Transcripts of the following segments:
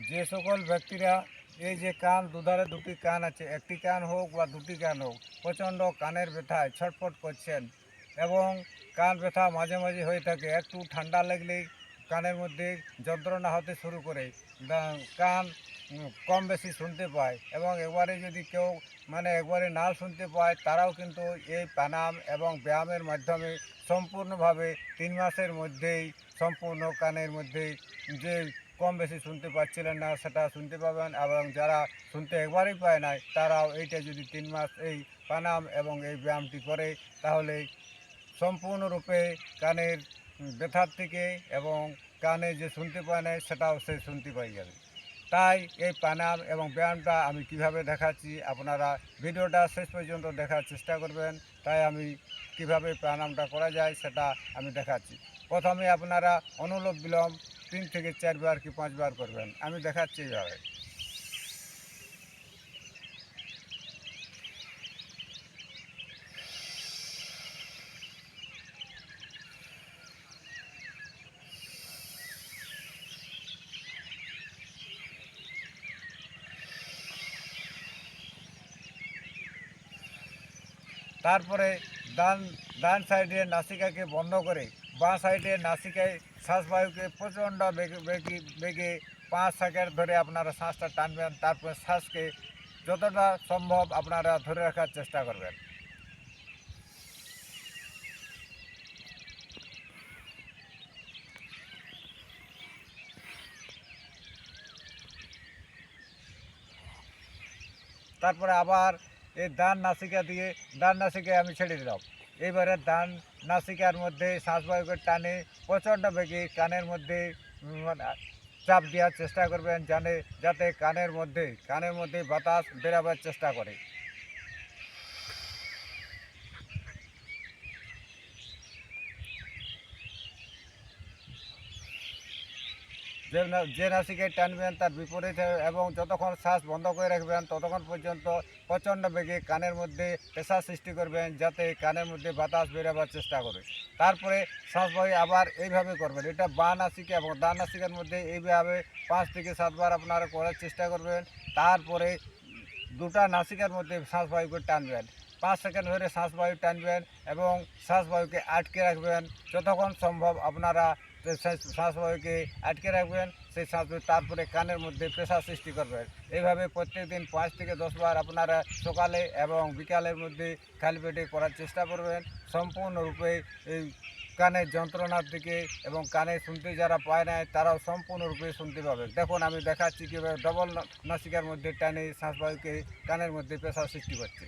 যে সকল ব্যক্তিরা এই যে কান দুধারে দুটি কান আছে, একটি কান হোক বা দুটি কান হোক, প্রচণ্ড কানের ব্যথায় ছটফট করছেন এবং কান ব্যথা মাঝে মাঝে হয়ে থাকে, একটু ঠান্ডা লাগলেই কানের মধ্যে যন্ত্রণা হতে শুরু করে, কান কম বেশি শুনতে পায় এবং একবারে যদি কেউ একবারে না শুনতে পায়, তারাও কিন্তু এই প্রাণায়াম এবং ব্যায়ামের মাধ্যমে সম্পূর্ণভাবে 3 মাসের মধ্যেই সম্পূর্ণ কানের মধ্যে যে কম বেশি শুনতে পাচ্ছিলেন না সেটা শুনতে পাবেন, এবং যারা শুনতে একবারেই পায় না তারাও এইটা যদি 3 মাস এই প্রাণায়াম এবং এই ব্যায়ামটি করে, তাহলে সম্পূর্ণরূপে কানের ব্যথার থেকে এবং কানে যে শুনতে পায় না সেটাও সে শুনতে পাই যাবে। তাই এই প্রাণায়াম এবং ব্যায়ামটা আমি কিভাবে দেখাচ্ছি, আপনারা ভিডিওটা শেষ পর্যন্ত দেখার চেষ্টা করবেন। তাই আমি কিভাবে প্রাণায়ামটা করা যায় সেটা আমি দেখাচ্ছি। প্রথমে আপনারা অনুলোম বিলোম 3 থেকে 4 বার কি 5 বার করবেন, আমি দেখাচ্ছি এইভাবে। তারপরে ডান ডান সাইডে নাসিকাকে বন্ধ করে বাঁ সাইডে নাসিকায় শ্বাসবায়ুকে প্রচণ্ড বেগে বেগে বেগে 5 সেকেন্ড ধরে আপনারা শ্বাসটা টানবেন। তারপরে শ্বাসকে যতটা সম্ভব আপনারা ধরে রাখার চেষ্টা করবেন। তারপরে আবার এই ডান নাসিকায় আমি ছেড়ে দিলাম। এইবারে ডান নাসিকার মধ্যে শ্বাসবায়ুকে টানে প্রচণ্ড বেগে কানের মধ্যে চাপ দেওয়ার চেষ্টা করবেন, যাতে কানের মধ্যে বাতাস বেরাবার চেষ্টা করে। যে নাসিকায় টানবেন তার বিপরীতে, এবং যতক্ষণ শ্বাস বন্ধ করে রাখবেন ততক্ষণ পর্যন্ত প্রচণ্ড বেগে কানের মধ্যে প্রেসার সৃষ্টি করবেন, যাতে কানের মধ্যে বাতাস বেরোবার চেষ্টা করে। তারপরে শ্বাসবায়ু আবার এইভাবে করবেন, এটা বাঁ নাসিকা এবং ডান নাসিকার মধ্যে এইভাবে 5 থেকে 7 বার আপনারা করার চেষ্টা করবেন। তারপরে দুটা নাসিকার মধ্যে শ্বাসবায়ুকে টানবেন, 5 সেকেন্ড ধরে শ্বাসবায়ু টানবেন এবং শ্বাসবায়ুকে আটকে রাখবেন যতক্ষণ সম্ভব। আপনারা শ্বাসবায়ুকে আটকে রাখবেন, সেই শ্বাসবায়ু তারপরে কানের মধ্যে প্রেসার সৃষ্টি করবেন। এইভাবে প্রত্যেক দিন 5 থেকে 10 বার আপনারা সকালে এবং বিকালের মধ্যে খালি পেটে করার চেষ্টা করবেন। সম্পূর্ণরূপে এই কানের যন্ত্রণার দিকে এবং কানে শুনতে যারা পায় না তারাও সম্পূর্ণরূপে শুনতে পাবে। দেখুন আমি দেখাচ্ছি কীভাবে ডবল নাসিকার মধ্যে টানে শ্বাসবায়ুকে কানের মধ্যে প্রেসার সৃষ্টি করছে।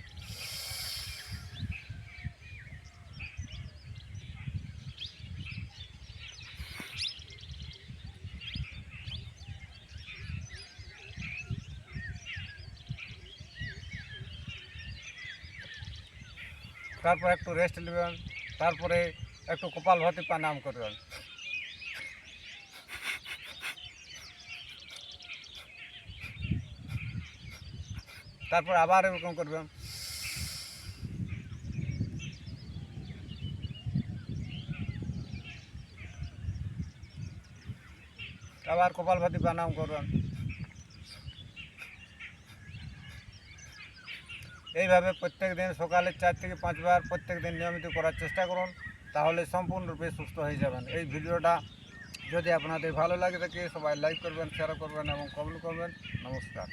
তারপর একটু রেস্ট নেবেন, তারপরে একটু কপালভাতি প্রাণায়াম করবেন। তারপর আবার এরকম করবেন। আবার কপালভাতি প্রাণায়াম করবেন। এইভাবে প্রত্যেক দিন সকালে 4 থেকে 5 বার প্রত্যেক দিন নিয়মিত করার চেষ্টা করুন, তাহলে সম্পূর্ণরূপে সুস্থ হয়ে যাবেন। এই ভিডিওটা যদি আপনাদের ভালো লাগে থাকে সবাই লাইক করবেন, শেয়ার করবেন এবং কমেন্ট করবেন। নমস্কার।